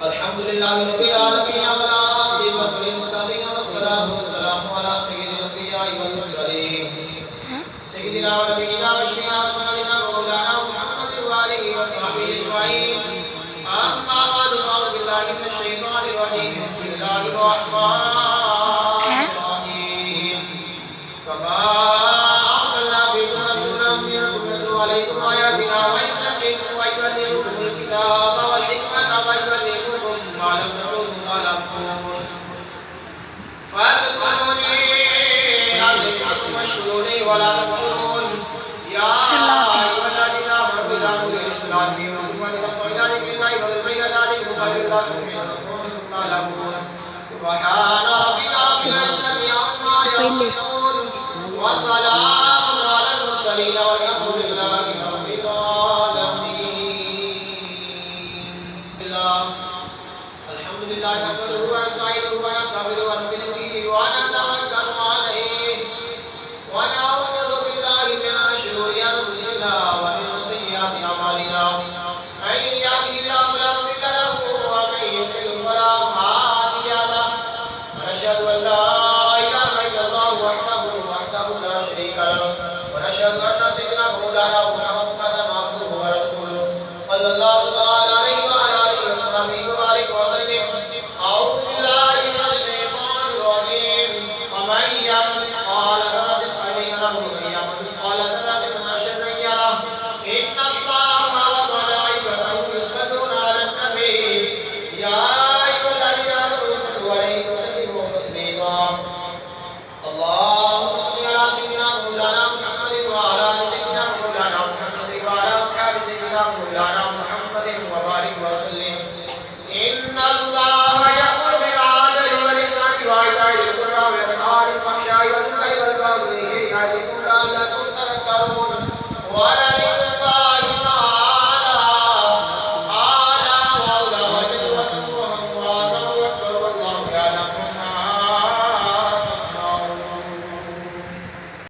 अल्हम्दुलिल्लाह रब्बिल आलमीन वला आक़िबतु लिल मुत्तक़ीन वस्सलातु वस्सलामु अला सय्यिदिल अंबिया'i वल मुरसलीन सय्यिदिना व नबियिना व शफीना व सय्यिदिना मौलाना मुहम्मद व आलिहि व सहबिहि अजमईन अम्मा बअद अऊज़ु बिल्लाहि मिनश शैतानिर रजीम बिस्मिल्लाहिर रहमानिर रहीम कमा अरसलना बिकुम रसूलन मिनकुम यतलू अलैकुम आयातिना व युज़क्किकुम व युअल्लिमुकुमुल किताब वल हिकमता व युअल्लिमुकुम मा लम तकुनू ता'लमून फ़ाज़कुरूनी अज़्कुरुकुम वश्कुरूनी वला तकफुरून या अय्युहल्लज़ीना आमनू इज़ा नूदिया लिस्सलाति मिन यौमिल जमुअति फस्अऊ इला ज़िक्रिल्लाहि व ज़रु बैअ ज़ालिकुम ख़ैरुल लकुम इन कुन्तुम ता'लमून सुब्हान